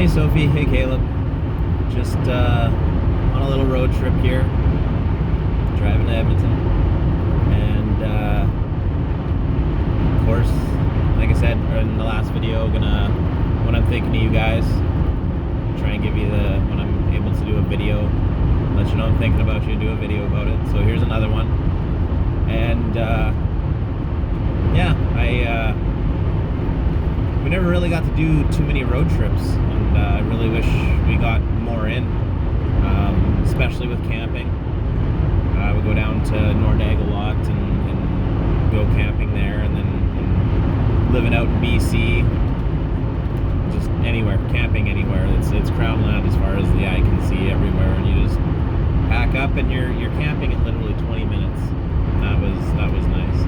Hey Sophie, hey Caleb. Just on a little road trip here, driving to Edmonton, and of course, like I said in the last video, when I'm thinking of you guys, try and give you when I'm able to do a video, let you know I'm thinking about you, do a video about it. So here's another one, and we never really got to do too many road trips, and I really wish we got more in, especially with camping. We go down to Nordag a lot and go camping there, and then living out in BC, just anywhere, camping anywhere. It's crown land as far as the eye can see everywhere, and you just pack up and you're camping in literally 20 minutes. And that was nice.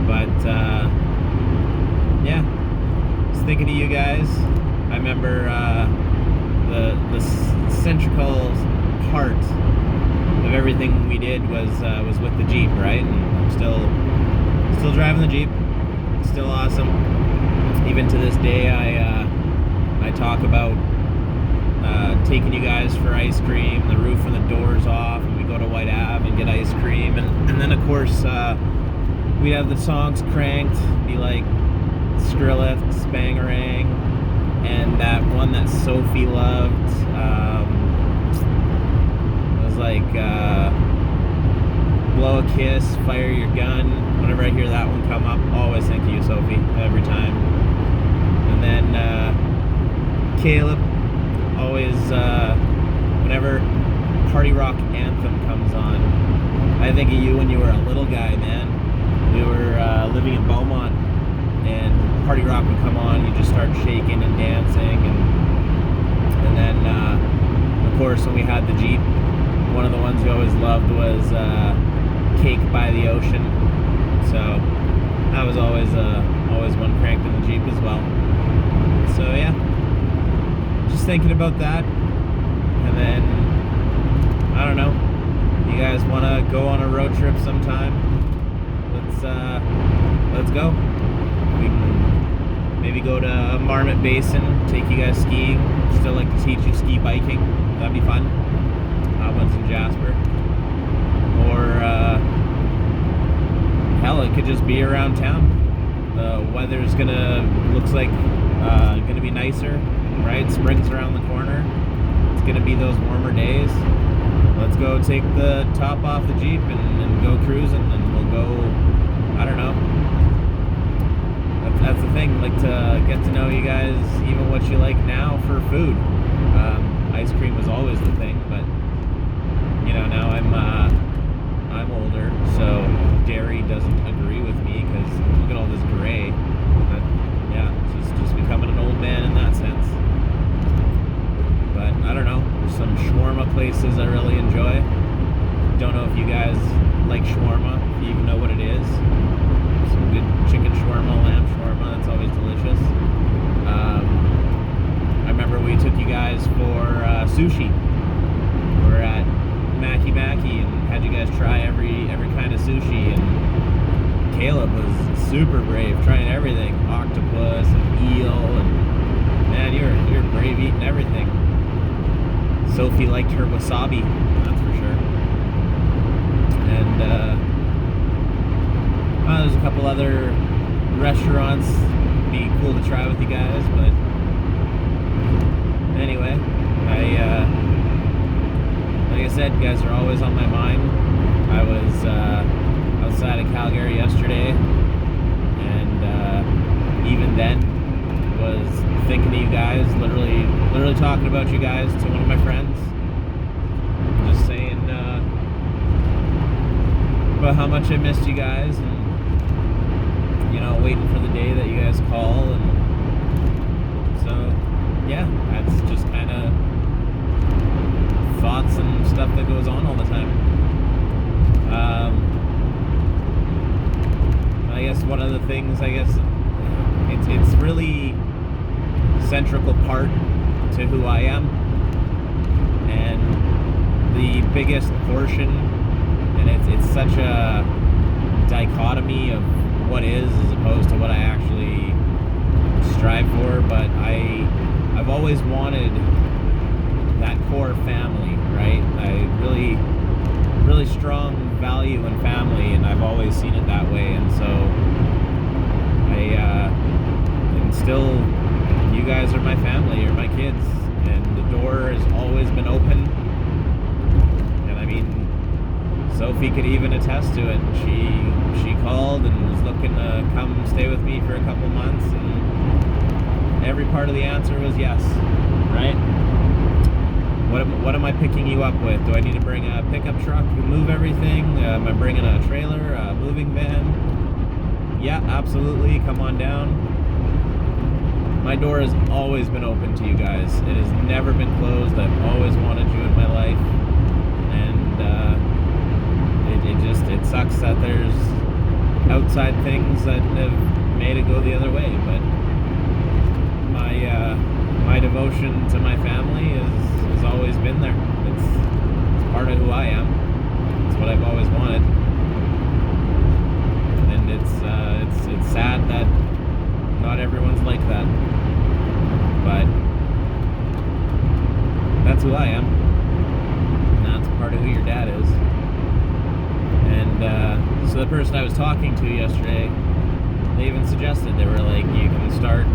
But yeah. Thinking of you guys. I remember the central part of everything we did was with the Jeep, right? And I'm still driving the Jeep. It's still awesome. Even to this day, I talk about taking you guys for ice cream, the roof and the doors off, and we go to White Ave and get ice cream, and then of course we'd have the songs cranked, be like Skrilla, Spangarang, and that one that Sophie loved, it was like Blow a Kiss, Fire Your Gun. Whenever I hear that one come up, always think of you, Sophie, every time. And then Caleb, always whenever Party Rock Anthem comes on, I think of you when you were a little guy, man. We were living in Beaumont, and Party Rock would come on, you just start shaking and dancing, and then of course when we had the Jeep, one of the ones we always loved was Cake by the Ocean. So that was always one cranked in the Jeep as well. So yeah, just thinking about that. And then I don't know, you guys want to go on a road trip sometime? Let's go. We can maybe go to Marmot Basin, take you guys skiing. Still like to teach you ski biking. That'd be fun. Once in Jasper. Or hell, it could just be around town. The weather's looks like gonna be nicer, right? Spring's around the corner. It's gonna be those warmer days. Let's go take the top off the Jeep and go cruising, and we'll go, I don't know. That's the thing, like to get to know you guys, even what you like now for food. Ice cream was always the thing, but you know, now I'm older, so dairy doesn't agree with me, because look at all this gray. But yeah, just becoming an old man in that sense. But I don't know, there's some shawarma places I really enjoy. Don't know if you guys like shawarma, if you even know what it is. Some good chicken shawarma, lamb shawarma, that's always delicious. I remember we took you guys for sushi. We're at Maki and had you guys try every kind of sushi, and Caleb was super brave, trying everything, octopus and eel, and man, you're brave eating everything. Sophie liked her wasabi, that's for sure. And there's a couple other restaurants be cool to try with you guys, but anyway, like I said, you guys are always on my mind. I was outside of Calgary yesterday, and even then was thinking of you guys, literally talking about you guys to one of my friends, just saying about how much I missed you guys, and you know, waiting for the day that you guys call. And so yeah, that's just kind of thoughts and stuff that goes on all the time. I guess one of the things, it's really central part to who I am, and the biggest portion, and it's such a dichotomy of what is as opposed to what I actually strive for. But I I've always wanted that core family, right? I really strong value in family, and I've always seen it that way. And so and still, you guys are my family, you're my kids, and the door has always been open. And I mean, Sophie could even attest to it. She called and was looking to come stay with me for a couple months, and every part of the answer was yes, right? What am I picking you up with? Do I need to bring a pickup truck to move everything? Am I bringing a trailer, a moving van? Yeah, absolutely. Come on down. My door has always been open to you guys. It has never been closed. I've always wanted you in my life, and it sucks that there's outside things that have made it go the other way. But my devotion to my family has always been there. It's part of who I am. It's what I've always wanted, and it's sad that not everyone's like that. But that's who I am, and that's part of who your dad is. And so the person I was talking to yesterday, they even suggested, they were like, you can start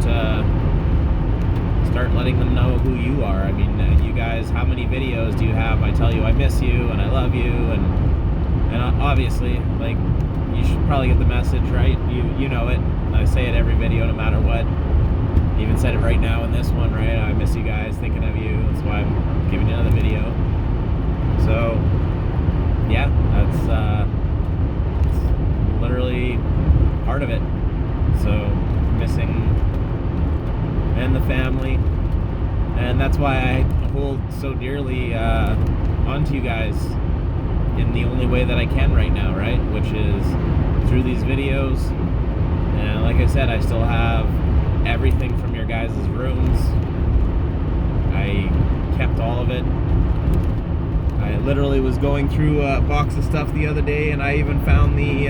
letting them know who you are. I mean, you guys, how many videos do you have? I tell you I miss you and I love you, and obviously, like, you should probably get the message, right? You know it. I say it every video, no matter what. Even said it right now in this one, right? I miss you guys, thinking of you. That's why I'm giving you another video. So, yeah, that's literally part of it. So, missing and the family, and that's why I hold so dearly onto you guys in the only way that I can right now, right? Which is through these videos. And like I said, I still have everything from your guys' rooms. I kept all of it. I literally was going through a box of stuff the other day, and I even found the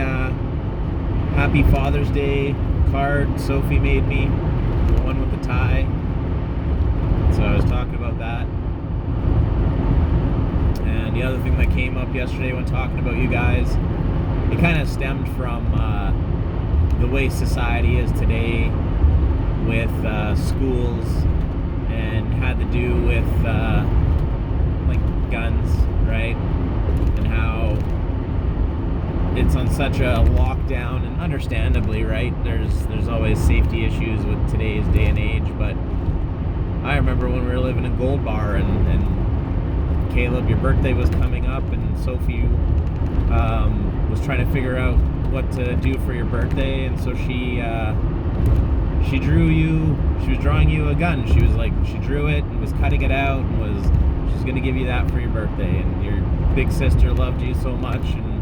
Happy Father's Day card Sophie made me, the one with the tie. So I was talking about that. And the other thing that came up yesterday when talking about you guys, it kind of stemmed from the way society is today with schools, and had to do with like guns, right? And how it's on such a lockdown, and understandably, right? There's always safety issues with today's day and age, but I remember when we were living in Gold Bar, and Caleb, your birthday was coming up, and Sophie was trying to figure out what to do for your birthday, and so she was drawing you a gun. She drew it and was cutting it out, and she's gonna give you that for your birthday. And your big sister loved you so much and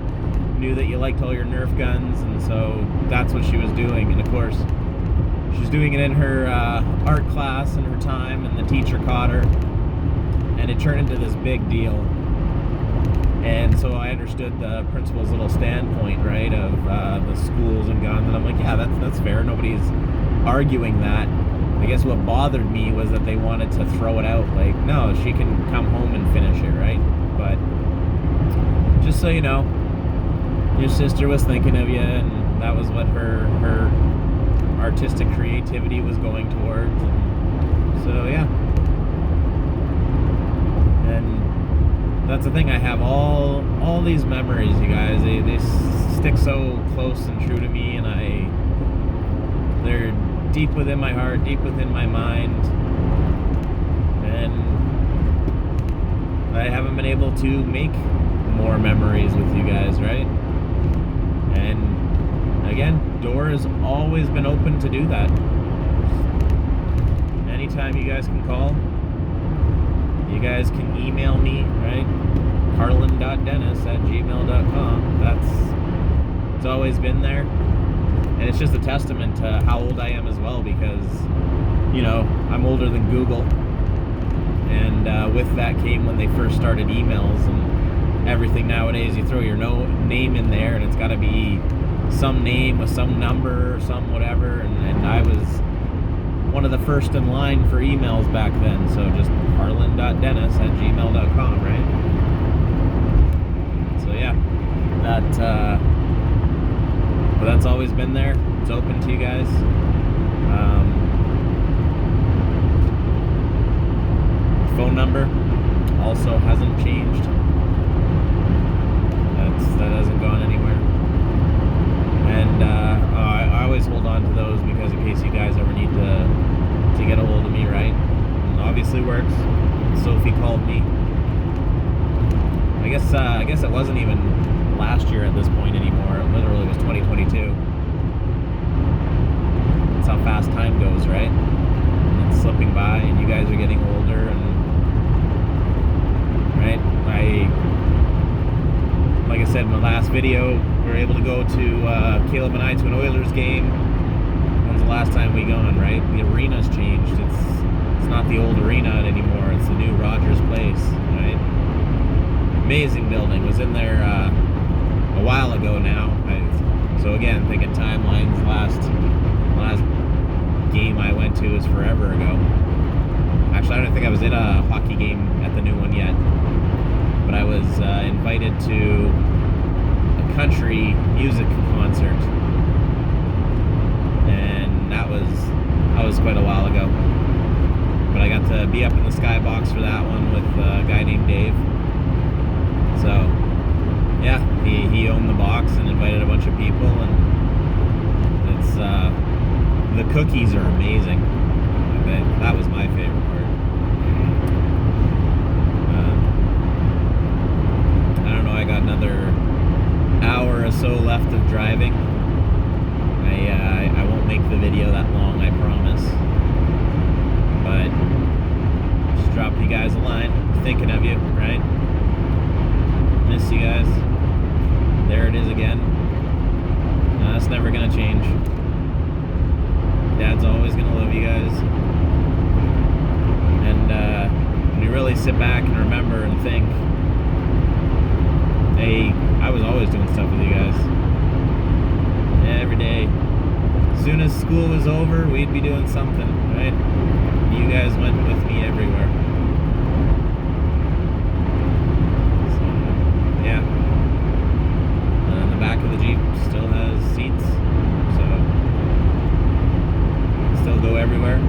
knew that you liked all your Nerf guns, and so that's what she was doing. And of course, she's doing it in her art class in her time, and the teacher caught her, and it turned into this big deal. And so I understood the principal's little standpoint, right, of the schools and guns, and I'm like, yeah, that's fair. Nobody's arguing that. I guess what bothered me was that they wanted to throw it out. Like, no, she can come home and finish it, right? But just so you know, your sister was thinking of you, and that was what her artistic creativity was going towards. And so yeah. And that's the thing, I have all these memories, you guys. They stick so close and true to me, and they're deep within my heart, deep within my mind, and I haven't been able to make more memories with you guys, right? And again, door has always been open to do that. Anytime you guys can call, you guys can email me, right? carlin.dennis@gmail.com. It's always been there. And it's just a testament to how old I am as well, because, you know, I'm older than Google. And with that came when they first started emails and everything. Nowadays, you throw your name in there, and it's got to be some name with some number or some whatever. And I was one of the first in line for emails back then. So just harlan.dennis@gmail.com, right? So yeah, but that's always been there. It's open to you guys. Phone number also hasn't changed. That hasn't gone anywhere. And I always hold on to those because in case you guys ever need to get a hold of me, right? And obviously works. Sophie called me. I guess it wasn't even last year at this point anymore. It literally was 2022. That's how fast time goes, right? And it's slipping by, and you guys are getting older, and right? Like I said in the last video, we were able to go to Caleb and I to an Oilers game. When's the last time we gone, right? The arena's changed. It's not the old arena anymore. It's the new Rogers Place, right? Amazing building. Was in there a while ago now. So again, thinking timelines. Last game I went to was forever ago. Actually, I don't think I was in a hockey game at the new one yet. But I was invited to a country music concert, and that was quite a while ago. But I got to be up in the skybox for that one with a guy named Dave. So yeah, he owned the box and invited a bunch of people, and it's the cookies are amazing. That was my favorite part. I got another hour or so left of driving. I won't make the video that long, I promise. But just drop you guys a line. Thinking of you, right? Miss you guys. There it is again. No, that's never gonna change. Dad's always gonna love you guys. And when you really sit back and remember and think, hey, I was always doing stuff with you guys. Every day. As soon as school was over, we'd be doing something, right? You guys went with me everywhere. So, yeah. And the back of the Jeep still has seats. So, still go everywhere.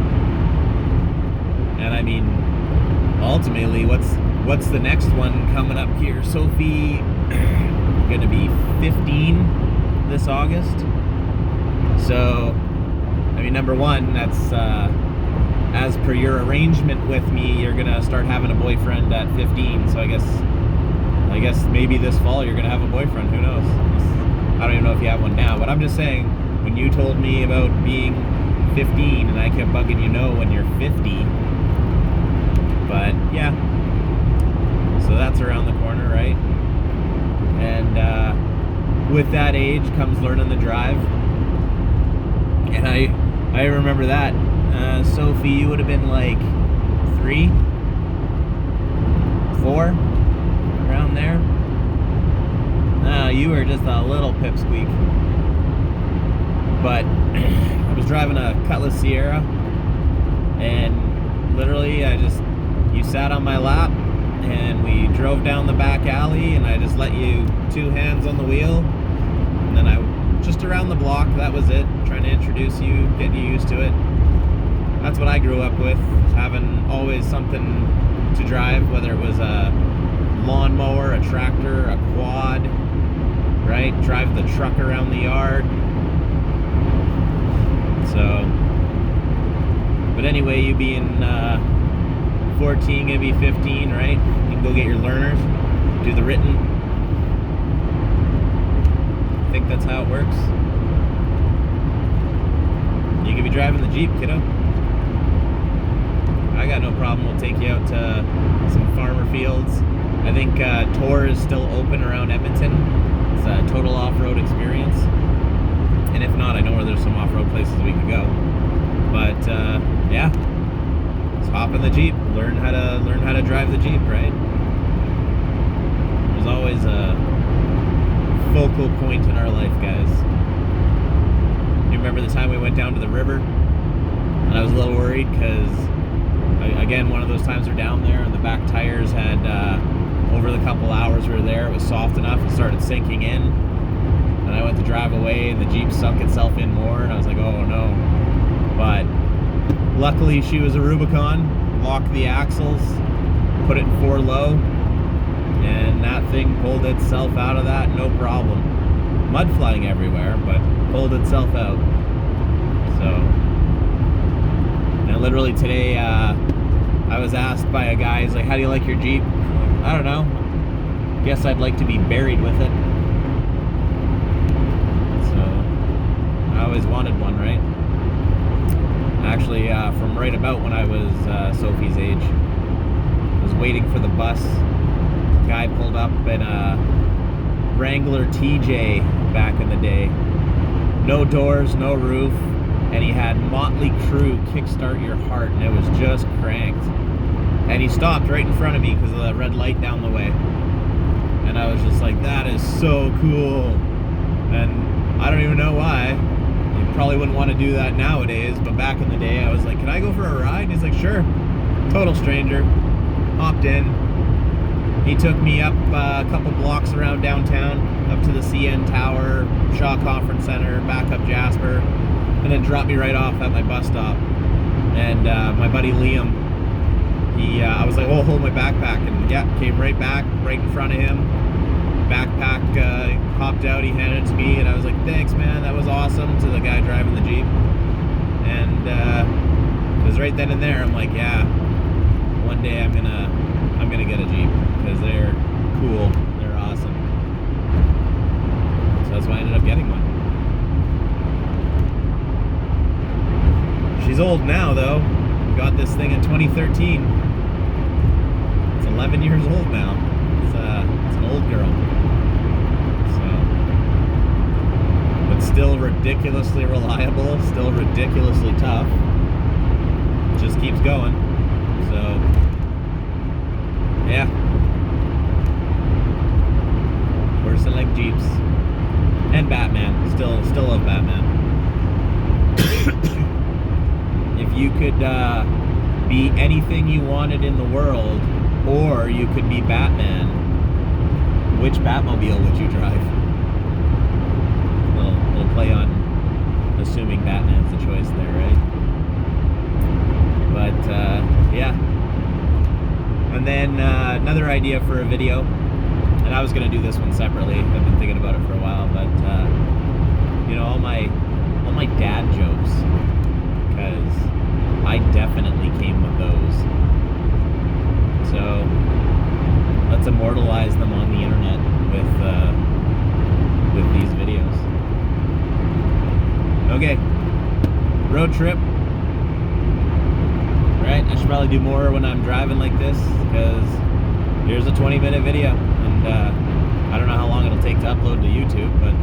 And I mean, ultimately, what's the next one coming up here? Sophie gonna be 15 this August. So, I mean, number one, that's as per your arrangement with me, you're gonna start having a boyfriend at 15. So I guess maybe this fall you're gonna have a boyfriend. Who knows? I don't even know if you have one now. But I'm just saying, when you told me about being 15, and I kept bugging you know when you're 50. But yeah. So that's around the corner, right? And with that age comes learning to drive. And I remember that. Sophie, you would have been like 3, 4, around there. No, you were just a little pipsqueak. But I was driving a Cutlass Sierra, and literally you sat on my lap, and we drove down the back alley, and I just let you 2 hands on the wheel, and then I just around the block. That was it. Trying to introduce you, get you used to it. That's what I grew up with, having always something to drive, whether it was a lawnmower, a tractor, a quad, right? Drive the truck around the yard. So, but anyway, you being 14, gonna be 15, right? You can go get your learners, do the written. I think that's how it works. You could be driving the Jeep, kiddo. I got no problem. We'll take you out to some farmer fields. I think Tor is still open around Edmonton. It's a total off-road experience. And if not, I know where there's some off-road places we could go. But yeah, just hop in the Jeep, learn how to drive the Jeep, right? There's always a focal point in our life, guys. You remember the time we went down to the river? and I was a little worried because, again, one of those times we're down there and the back tires had, over the couple hours we were there, it was soft enough, it started sinking in, and I went to drive away and the Jeep sunk itself in more, and I was like, oh no. But luckily she was a Rubicon, locked the axles, put it in 4 low, and that thing pulled itself out of that, no problem. Mud flying everywhere, but pulled itself out. So, and literally today, I was asked by a guy, he's like, how do you like your Jeep? I don't know. Guess I'd like to be buried with it. So, I always wanted one, right? Actually, from right about when I was Sophie's age, I was waiting for the bus. Guy pulled up in a Wrangler TJ back in the day. No doors, no roof, and he had Motley Crue Kickstart Your Heart, and it was just cranked. And he stopped right in front of me because of the red light down the way. And I was just like, that is so cool. And I don't even know why. You probably wouldn't want to do that nowadays, but back in the day, I was like, can I go for a ride? And he's like, sure. Total stranger. Hopped in. He took me up a couple blocks around downtown, up to the CN Tower, Shaw Conference Center, back up Jasper, and then dropped me right off at my bus stop. And my buddy Liam, I was like, oh, hold my backpack, and yeah, came right back, right in front of him. Backpack hopped out, he handed it to me, and I was like, thanks, man, that was awesome, to the guy driving the Jeep. And it was right then and there, I'm like, yeah, one day I'm gonna get a Jeep, because they're cool, they're awesome. So that's why I ended up getting one. She's old now, though. Got this thing in 2013. It's 11 years old now. It's an old girl. So, but still ridiculously reliable, still ridiculously tough. Just keeps going. So, yeah. Of course, I like Jeeps and Batman. Still love Batman. If you could be anything you wanted in the world, or you could be Batman, which Batmobile would you drive? Little play on assuming Batman's the choice there, right? But yeah. And then another idea for a video, and I was gonna do this one separately. I've been thinking about it for a while, but you know, all my dad jokes, because I definitely came with those. So let's immortalize them on the internet with these videos. Okay, road trip. Right, I should probably do more when I'm driving like this, because here's a 20-minute video, and I don't know how long it'll take to upload to YouTube, but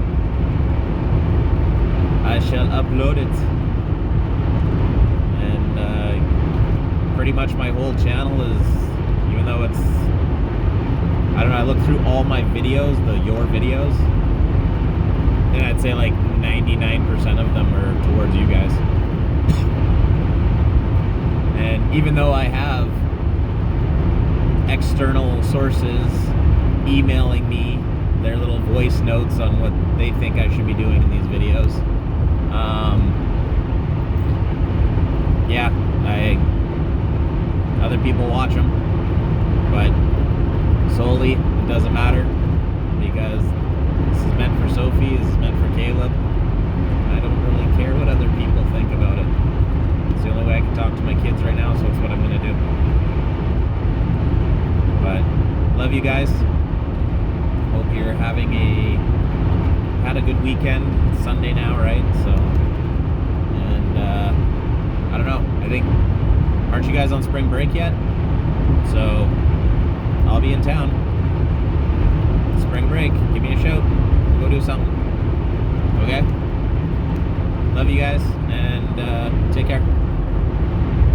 I shall upload it. Pretty much my whole channel is, even though it's, I don't know, I look through all my videos, your videos, and I'd say like 99% of them are towards you guys. And even though I have external sources emailing me their little voice notes on what they think I should be doing in these videos, yeah, other people watch them, but solely it doesn't matter, because this is meant for Sophie, this is meant for Caleb. I don't really care what other people think about it. It's the only way I can talk to my kids right now, so it's what I'm gonna do. But love you guys. Hope you're had a good weekend. It's Sunday now, right? So, and I don't know, I think, aren't you guys on spring break yet? So I'll be in town. Spring break, give me a shout. We'll go do something. Okay? Love you guys, and take care.